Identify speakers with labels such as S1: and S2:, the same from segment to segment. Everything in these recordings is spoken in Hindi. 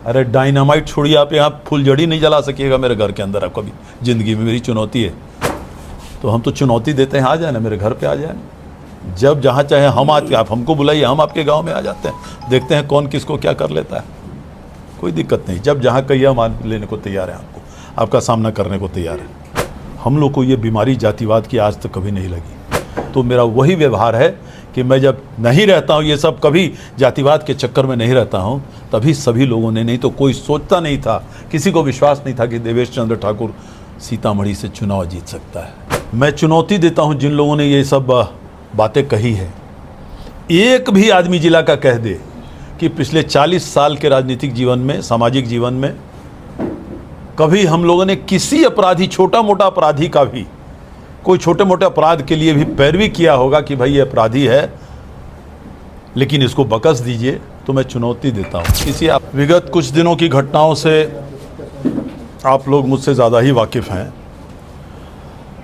S1: अरे डायनामाइट छोड़िए, आप यहाँ फुलझड़ी नहीं जला सकिएगा मेरे घर के अंदर। आप कभी ज़िंदगी में, मेरी चुनौती है, तो हम तो चुनौती देते हैं, आ जाए ना मेरे घर पे, आ जाए जब जहाँ चाहे हम आप हमको बुलाइए, हम आपके गांव में आ जाते हैं, देखते हैं कौन किसको क्या कर लेता है, कोई दिक्कत नहीं। जब जहाँ कहिए हम लेने को तैयार हैं, आपका सामना करने को तैयार है। हम लोग को ये बीमारी जातिवाद की आज तक कभी नहीं लगी। तो मेरा वही व्यवहार है कि मैं जब नहीं रहता हूँ, ये सब कभी जातिवाद के चक्कर में नहीं रहता हूँ, तभी सभी लोगों ने, नहीं तो कोई सोचता नहीं था, किसी को विश्वास नहीं था कि देवेश चंद्र ठाकुर सीतामढ़ी से चुनाव जीत सकता है। मैं चुनौती देता हूँ जिन लोगों ने ये सब बातें कही है, एक भी आदमी जिला का कह दे कि पिछले 40 साल के राजनीतिक जीवन में, सामाजिक जीवन में कभी हम लोगों ने किसी अपराधी, छोटा मोटा अपराधी का भी, कोई छोटे मोटे अपराध के लिए भी पैरवी किया होगा कि भाई ये अपराधी है लेकिन इसको बकस दीजिए, तो मैं चुनौती देता हूँ। किसी विगत कुछ दिनों की घटनाओं से आप लोग मुझसे ज़्यादा ही वाकिफ़ हैं,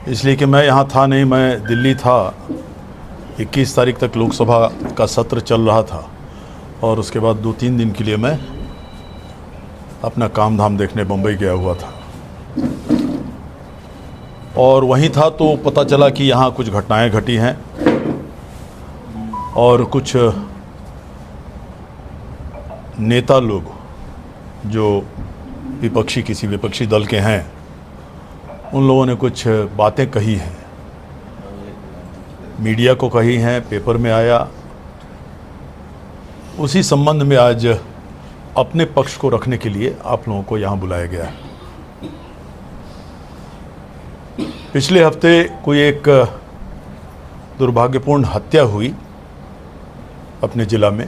S1: इसलिए कि मैं यहाँ था नहीं, मैं दिल्ली था। 21 तारीख तक लोकसभा का सत्र चल रहा था और उसके बाद 2-3 दिन के लिए मैं अपना काम धाम देखने बम्बई गया हुआ था, और वहीं था तो पता चला कि यहाँ कुछ घटनाएं घटी हैं और कुछ नेता लोग जो विपक्षी, किसी विपक्षी दल के हैं, उन लोगों ने कुछ बातें कही हैं, मीडिया को कही हैं, पेपर में आया। उसी संबंध में आज अपने पक्ष को रखने के लिए आप लोगों को यहाँ बुलाया गया है। पिछले हफ्ते कोई एक दुर्भाग्यपूर्ण हत्या हुई अपने ज़िला में,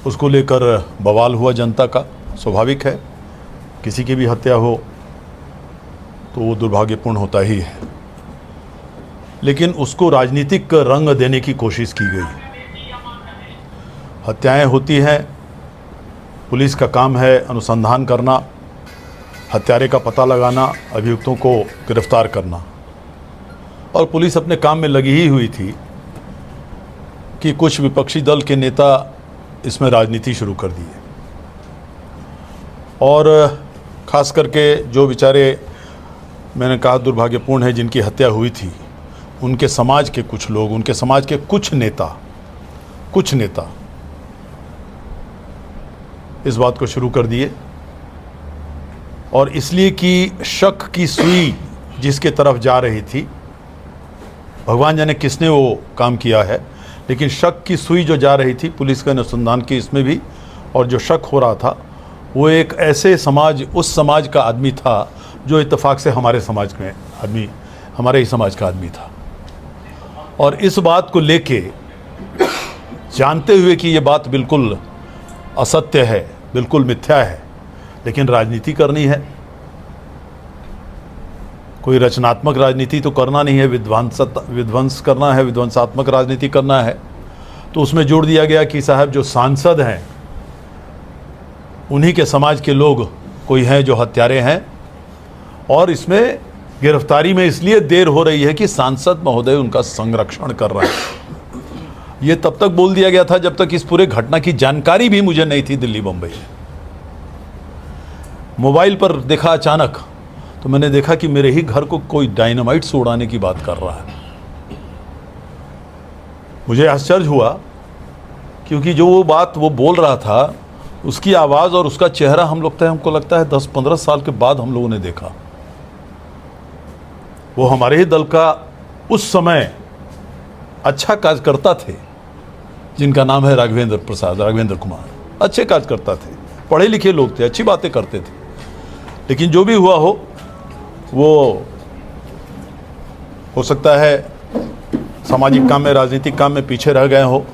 S1: उसको लेकर बवाल हुआ जनता का। स्वाभाविक है, किसी की भी हत्या हो तो वो दुर्भाग्यपूर्ण होता ही है, लेकिन उसको राजनीतिक रंग देने की कोशिश की गई। हत्याएं होती हैं, पुलिस का काम है अनुसंधान करना, हत्यारे का पता लगाना, अभियुक्तों को गिरफ्तार करना, और पुलिस अपने काम में लगी ही हुई थी कि कुछ विपक्षी दल के नेता इसमें राजनीति शुरू कर दिए। और ख़ास करके जो बेचारे, मैंने कहा दुर्भाग्यपूर्ण है, जिनकी हत्या हुई थी, उनके समाज के कुछ लोग, उनके समाज के कुछ नेता इस बात को शुरू कर दिए, और इसलिए कि शक की सुई जिसके तरफ जा रही थी, भगवान जाने किसने वो काम किया है, लेकिन शक की सुई जो जा रही थी पुलिस के अनुसंधान की, इसमें भी, और जो शक हो रहा था वो एक ऐसे समाज, उस समाज का आदमी था जो इत्तेफाक से हमारे समाज में आदमी, हमारे ही समाज का आदमी था। और इस बात को लेके, जानते हुए कि ये बात बिल्कुल असत्य है, बिल्कुल मिथ्या है, लेकिन राजनीति करनी है, कोई रचनात्मक राजनीति तो करना नहीं है, विध्वंस करना है, विध्वंसात्मक राजनीति करना है, तो उसमें जोड़ दिया गया कि साहब जो सांसद हैं उन्हीं के समाज के लोग कोई हैं जो हत्यारे हैं, और इसमें गिरफ्तारी में इसलिए देर हो रही है कि सांसद महोदय उनका संरक्षण कर रहे हैं। ये तब तक बोल दिया गया था जब तक इस पूरे घटना की जानकारी भी मुझे नहीं थी दिल्ली बम्बई में। मोबाइल पर देखा अचानक, तो मैंने देखा कि मेरे ही घर को कोई डायनामाइट से उड़ाने की बात कर रहा है। मुझे आश्चर्य हुआ, क्योंकि जो वो बात वो बोल रहा था, उसकी आवाज़ और उसका चेहरा हमको लगता है 10-15 साल के बाद हम लोगों ने देखा। वो हमारे ही दल का उस समय अच्छा कार्यकर्ता थे, जिनका नाम है राघवेंद्र कुमार। अच्छे कार्यकर्ता थे, पढ़े लिखे लोग थे, अच्छी बातें करते थे, लेकिन जो भी हुआ हो सकता है सामाजिक काम में, राजनीतिक काम में पीछे रह गए हो।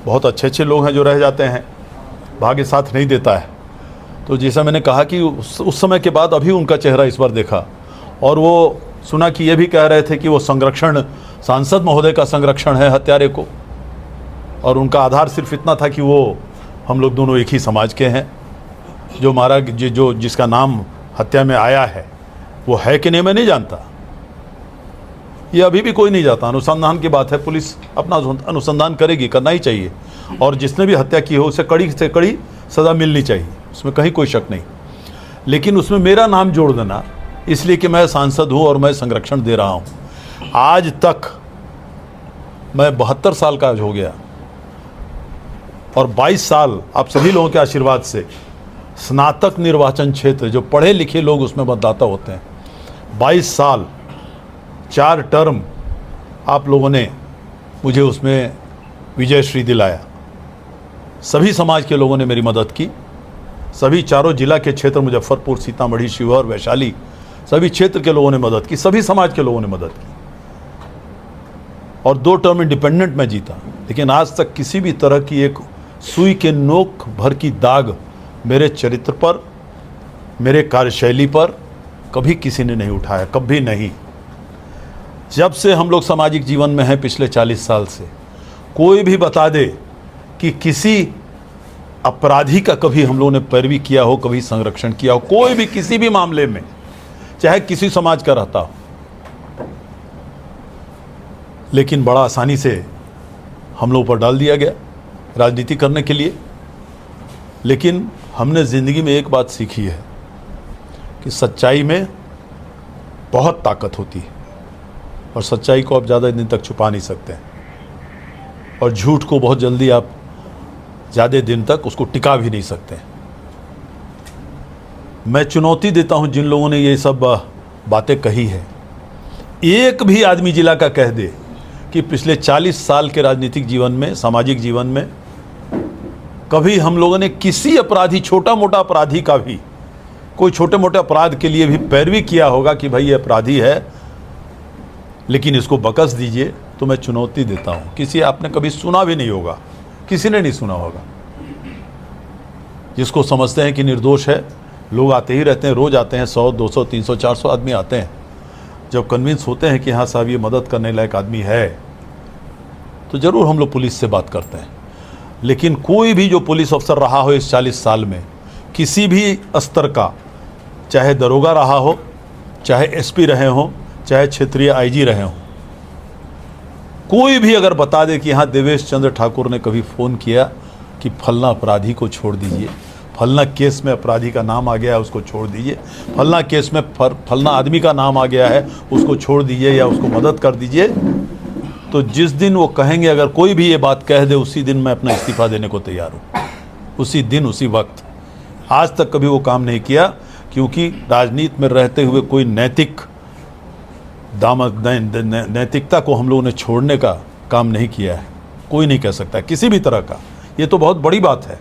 S1: बहुत अच्छे लोग हैं जो रह जाते हैं, भाग्य साथ नहीं देता है। तो जैसा मैंने कहा कि उस समय के बाद अभी उनका चेहरा इस बार देखा, और वो सुना कि ये भी कह रहे थे कि वो संरक्षण, सांसद महोदय का संरक्षण है हत्यारे को, और उनका आधार सिर्फ इतना था कि वो हम लोग दोनों एक ही समाज के हैं। जो मारा, जो जिसका नाम हत्या में आया है, वो है कि नहीं मैं नहीं जानता, ये अभी भी कोई नहीं जाता। अनुसंधान की बात है, पुलिस अपना अनुसंधान करेगी, करना ही चाहिए, और जिसने भी हत्या की हो उसे कड़ी से कड़ी सज़ा मिलनी चाहिए। उसमें कहीं कोई शक नहीं, लेकिन उसमें मेरा नाम जोड़ देना इसलिए कि मैं सांसद हूँ और मैं संरक्षण दे रहा हूँ। आज तक मैं 72 साल का आज हो गया और 22 साल आप सभी लोगों के आशीर्वाद से स्नातक निर्वाचन क्षेत्र, जो पढ़े लिखे लोग उसमें मतदाता होते हैं, 22 साल 4 टर्म आप लोगों ने मुझे उसमें विजयश्री दिलाया। सभी समाज के लोगों ने मेरी मदद की, सभी चारों जिला के क्षेत्र मुजफ्फरपुर, सीतामढ़ी, शिवहर, वैशाली, सभी क्षेत्र के लोगों ने मदद की, सभी समाज के लोगों ने मदद की और 2 टर्म इंडिपेंडेंट में जीता। लेकिन आज तक किसी भी तरह की एक सुई के नोक भर की दाग मेरे चरित्र पर, मेरे कार्यशैली पर कभी किसी ने नहीं उठाया, कभी नहीं। जब से हम लोग सामाजिक जीवन में हैं पिछले 40 साल से, कोई भी बता दे कि किसी अपराधी का कभी हम लोगों ने पैरवी किया हो, कभी संरक्षण किया हो, कोई भी किसी भी मामले में, चाहे किसी समाज का रहता हो, लेकिन बड़ा आसानी से हम लोग पर डाल दिया गया राजनीति करने के लिए। लेकिन हमने ज़िंदगी में एक बात सीखी है कि सच्चाई में बहुत ताकत होती है और सच्चाई को आप ज़्यादा दिन तक छुपा नहीं सकते हैं और झूठ को बहुत जल्दी आप ज़्यादा दिन तक उसको टिका भी नहीं सकते। मैं चुनौती देता हूं जिन लोगों ने ये सब बातें कही है, एक भी आदमी जिला का कह दे कि पिछले 40 साल के राजनीतिक जीवन में, सामाजिक जीवन में कभी हम लोगों ने किसी अपराधी, छोटा मोटा अपराधी का भी, कोई छोटे मोटे अपराध के लिए भी पैरवी किया होगा कि भाई ये अपराधी है लेकिन इसको बकस दीजिए, तो मैं चुनौती देता हूं। किसी आपने कभी सुना भी नहीं होगा, किसी ने नहीं सुना होगा। जिसको समझते हैं कि निर्दोष है, लोग आते ही रहते हैं, रोज आते हैं, 100, 200, 300, 400 आदमी आते हैं। जब कन्विंस होते हैं कि हाँ साहब ये मदद करने लायक आदमी है, तो ज़रूर हम लोग पुलिस से बात करते हैं। लेकिन कोई भी जो पुलिस अफसर रहा हो इस 40 साल में, किसी भी स्तर का, चाहे दरोगा रहा हो, चाहे एसपी रहे हों, चाहे क्षेत्रीय आईजी रहे हों, कोई भी अगर बता दे कि हाँ देवेश चंद्र ठाकुर ने कभी फ़ोन किया कि फलना अपराधी को छोड़ दीजिए, फलना केस में अपराधी का नाम आ गया है उसको छोड़ दीजिए, फलना केस में फलना आदमी का नाम आ गया है उसको छोड़ दीजिए या उसको मदद कर दीजिए, तो जिस दिन वो कहेंगे, अगर कोई भी ये बात कह दे, उसी दिन मैं अपना इस्तीफा देने को तैयार हूँ। उसी दिन, उसी वक्त। आज तक कभी वो काम नहीं किया, क्योंकि राजनीति में रहते हुए कोई नैतिकता को हम लोगों ने छोड़ने का काम नहीं किया है। कोई नहीं कह सकता किसी भी तरह का, ये तो बहुत बड़ी बात है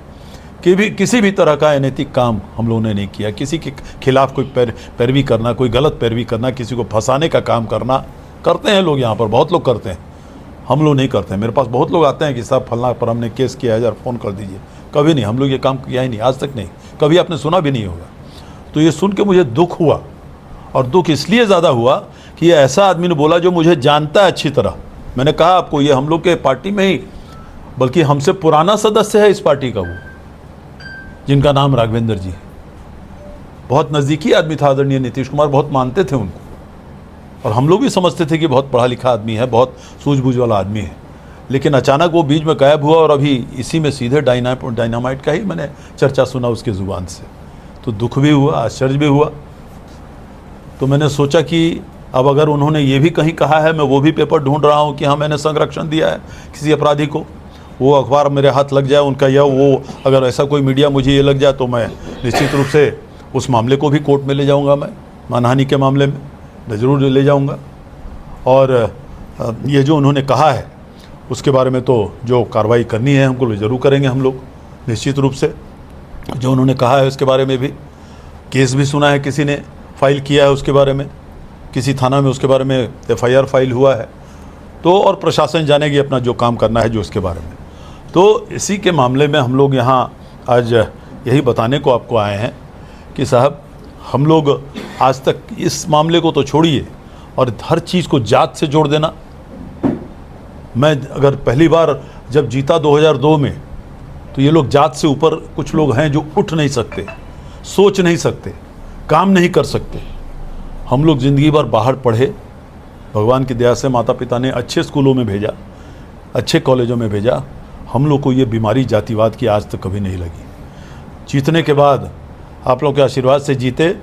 S1: कि किसी भी तरह का अनैतिक काम हम लोगों ने नहीं किया। किसी के खिलाफ कोई पैरवी करना, कोई गलत पैरवी करना, किसी को फंसाने का काम करना, करते हैं लोग यहाँ पर, बहुत लोग करते हैं, हम लोग नहीं करते हैं। मेरे पास बहुत लोग आते हैं कि साहब फलना पर हमने केस किया है, जरा फ़ोन कर दीजिए। कभी नहीं, हम लोग ये काम किया ही नहीं, आज तक नहीं, कभी आपने सुना भी नहीं होगा। तो ये सुन के मुझे दुख हुआ, और दुख इसलिए ज़्यादा हुआ कि ये ऐसा आदमी ने बोला जो मुझे जानता है अच्छी तरह। मैंने कहा आपको, ये हम लोग के पार्टी में ही, बल्कि हमसे पुराना सदस्य है इस पार्टी का, वो जिनका नाम राघवेंद्र जी है। बहुत नज़दीकी आदमी था आदरणीय नीतीश कुमार, बहुत मानते थे उनको, और हम लोग भी समझते थे कि बहुत पढ़ा लिखा आदमी है, बहुत सूझबूझ वाला आदमी है। लेकिन अचानक वो बीच में गायब हुआ, और अभी इसी में सीधे डायनामाइट का ही मैंने चर्चा सुना उसके ज़ुबान से। तो दुख भी हुआ, आश्चर्य भी हुआ। तो मैंने सोचा कि अब अगर उन्होंने ये भी कहीं कहा है, मैं वो भी पेपर ढूंढ रहा हूँ कि हाँ मैंने संरक्षण दिया है किसी अपराधी को, वो अखबार मेरे हाथ लग जाए उनका, या वो अगर ऐसा कोई मीडिया मुझे ये लग जाए, तो मैं निश्चित रूप से उस मामले को भी कोर्ट में ले जाऊँगा। मैं मानहानि के मामले में ज़रूर ले जाऊँगा। और ये जो उन्होंने कहा है उसके बारे में तो जो कार्रवाई करनी है हमको ज़रूर करेंगे हम लोग, निश्चित रूप से। जो उन्होंने कहा है उसके बारे में भी केस भी सुना है, किसी ने फाइल किया है उसके बारे में, किसी थाना में उसके बारे में FIR फाइल हुआ है। तो और प्रशासन जानेगी अपना जो काम करना है जो उसके बारे में। तो इसी के मामले में हम लोग यहाँ आज यही बताने को आपको आए हैं कि साहब हम लोग आज तक इस मामले को तो छोड़िए, और हर चीज़ को जात से जोड़ देना। मैं अगर पहली बार जब जीता 2002 में, तो ये लोग जात से ऊपर कुछ लोग हैं जो उठ नहीं सकते, सोच नहीं सकते, काम नहीं कर सकते। हम लोग ज़िंदगी भर बाहर पढ़े, भगवान की दया से माता पिता ने अच्छे स्कूलों में भेजा, अच्छे कॉलेजों में भेजा। हम लोग को ये बीमारी जातिवाद की आज तक कभी नहीं लगी। जीतने के बाद आप लोग के आशीर्वाद से जीते,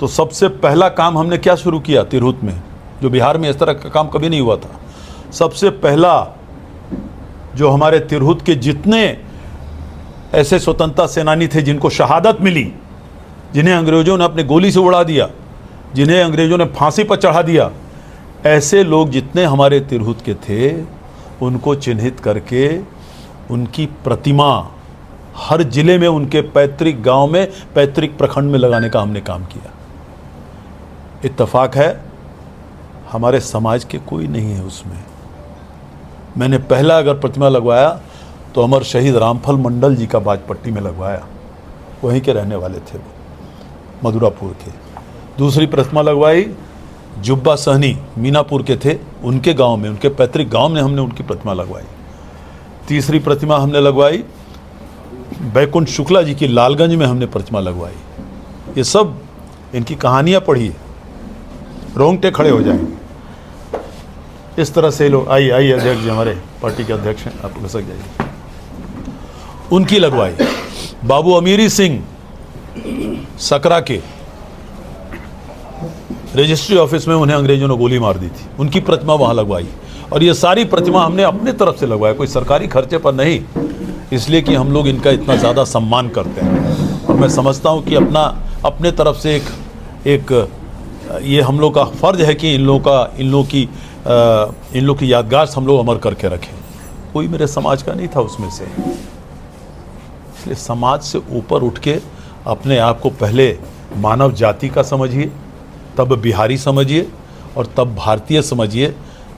S1: तो सबसे पहला काम हमने क्या शुरू किया तिरहुत में, जो बिहार में इस तरह का काम कभी नहीं हुआ था। सबसे पहला जो हमारे तिरहुत के जितने ऐसे स्वतंत्रता सेनानी थे जिनको शहादत मिली, जिन्हें अंग्रेज़ों ने अपने गोली से उड़ा दिया, जिन्हें अंग्रेज़ों ने फांसी पर चढ़ा दिया, ऐसे लोग जितने हमारे तिरहुत के थे उनको चिन्हित करके उनकी प्रतिमा हर जिले में, उनके पैतृक गांव में, पैतृक प्रखंड में लगाने का हमने काम किया। इत्तेफाक है हमारे समाज के कोई नहीं है उसमें। मैंने पहला अगर प्रतिमा लगवाया तो अमर शहीद रामफल मंडल जी का बाजपट्टी में लगवाया, वहीं के रहने वाले थे वो, मधुरापुर के। दूसरी प्रतिमा लगवाई जुब्बा सहनी मीनापुर के थे, उनके गांव में, उनके पैतृक गांव में हमने उनकी प्रतिमा लगवाई। तीसरी प्रतिमा हमने लगवाई बैकुंठ शुक्ला जी की लालगंज में हमने प्रतिमा लगवाई। ये सब इनकी कहानियाँ पढ़िए, रोंगटे खड़े हो जाएंगे। इस तरह से लोग आइए अध्यक्ष जी हमारे पार्टी के अध्यक्ष हैं, आप घसक जाइए। उनकी लगवाई। बाबू अमीरी सिंह सकरा के रजिस्ट्री ऑफिस में उन्हें अंग्रेजों ने गोली मार दी थी, उनकी प्रतिमा वहाँ लगवाई। और ये सारी प्रतिमा हमने अपने तरफ से लगवाया, कोई सरकारी खर्चे पर नहीं, इसलिए कि हम लोग इनका इतना ज़्यादा सम्मान करते हैं। और मैं समझता हूँ कि अपने तरफ से एक ये हम लोग का फ़र्ज है कि इन लोग की यादगार हम लोग अमर करके रखें। कोई मेरे समाज का नहीं था उसमें से, इसलिए समाज से ऊपर उठ के अपने आप को पहले मानव जाति का समझिए, तब बिहारी समझिए और तब भारतीय समझिए।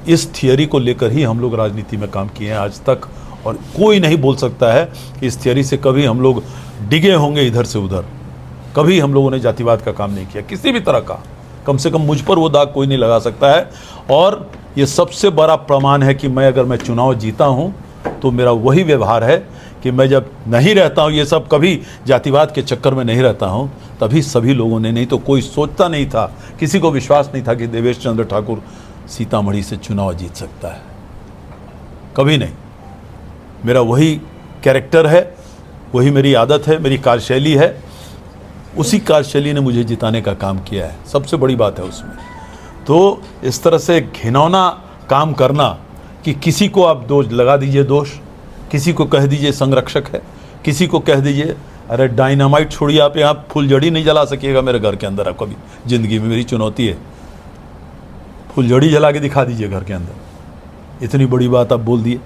S1: इस थियरी को लेकर ही हम लोग राजनीति में काम किए हैं आज तक, और कोई नहीं बोल सकता है कि इस थियरी से कभी हम लोग डिगे होंगे इधर से उधर। कभी हम लोगों ने जातिवाद का काम नहीं किया किसी भी तरह का, कम से कम मुझ पर वो दाग कोई नहीं लगा सकता है। और ये सबसे बड़ा प्रमाण है कि अगर मैं चुनाव जीता हूँ तो मेरा वही व्यवहार है कि मैं जब नहीं रहता हूँ, ये सब कभी जातिवाद के चक्कर में नहीं रहता हूँ, तभी सभी लोगों ने, नहीं तो कोई सोचता नहीं था, किसी को विश्वास नहीं था कि देवेश चंद्र ठाकुर सीतामढ़ी से चुनाव जीत सकता है, कभी नहीं। मेरा वही कैरेक्टर है, वही मेरी आदत है, मेरी कार्यशैली है, उसी कार्यशैली ने मुझे जिताने का काम किया है, सबसे बड़ी बात है उसमें। तो इस तरह से घिनौना काम करना कि किसी को आप दोष लगा दीजिए, दोष किसी को कह दीजिए संरक्षक है, किसी को कह दीजिए अरे डायनामाइट छोड़िए, आप यहाँ फुलझड़ी नहीं जला सकिएगा मेरे घर के अंदर, आप कभी ज़िंदगी में, मेरी चुनौती है, फुलझड़ी जला के दिखा दीजिए घर के अंदर। इतनी बड़ी बात आप बोल दिए।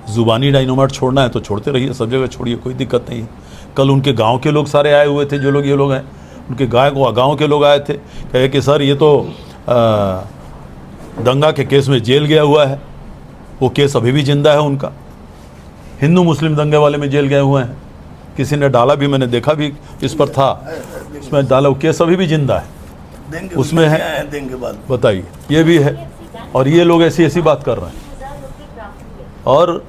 S1: ज़ुबानी डायनामाइट छोड़ना है तो छोड़ते रहिए, सब जगह छोड़िए, कोई दिक्कत नहीं है। कल उनके गांव के लोग सारे आए हुए थे, जो लोग ये लोग हैं, उनके गांव के लोग आए थे, कहे कि सर ये तो दंगा के केस में जेल गया हुआ है, वो केस अभी भी जिंदा है उनका। हिंदू मुस्लिम दंगे वाले में जेल गए हुए हैं, किसी ने डाला भी, मैंने देखा भी, इस पर था, उसमें डाला, वो केस अभी भी जिंदा है, उसमें है। बताइए, ये भी है, और ये लोग ऐसी बात कर रहे हैं, और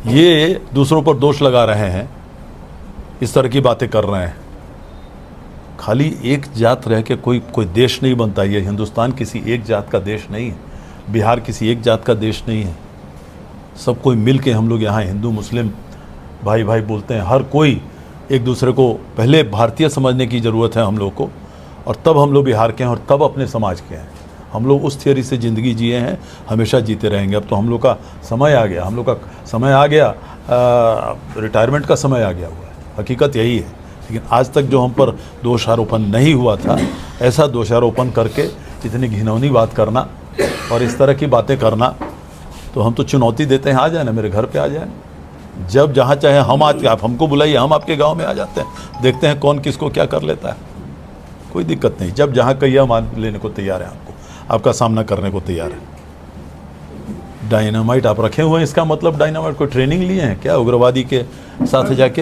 S1: ये दूसरों पर दोष लगा रहे हैं, इस तरह की बातें कर रहे हैं। खाली एक जात रह के कोई देश नहीं बनता। ये हिंदुस्तान किसी एक जात का देश नहीं है, बिहार किसी एक जात का देश नहीं है। सब कोई मिल के हम लोग यहाँ हिंदू मुस्लिम भाई भाई बोलते हैं, हर कोई एक दूसरे को पहले भारतीय समझने की ज़रूरत है हम लोग को, और तब हम लोग बिहार के हैं और तब अपने समाज के हैं। हम लोग उस थियरी से ज़िंदगी जिए हैं, हमेशा जीते रहेंगे। अब तो हम लोग का समय आ गया, रिटायरमेंट का समय आ गया हुआ है, हकीकत यही है। लेकिन आज तक जो हम पर दोषारोपण नहीं हुआ था, ऐसा दोषारोपण करके इतनी घिनौनी बात करना और इस तरह की बातें करना, तो हम तो चुनौती देते हैं, आ जाए ना मेरे घर पे, आ जाए, जब जहाँ चाहे हम आप हमको बुलाइए, हम आपके गांव में आ जाते हैं, देखते हैं कौन किसको क्या कर लेता है, कोई दिक्कत नहीं। जब जहाँ कहिए हम लेने को तैयार हैं, आपका सामना करने को तैयार है। डायनामाइट आप रखे हुए हैं, इसका मतलब डायनामाइट को ट्रेनिंग लिए हैं क्या उग्रवादी के साथ जाके?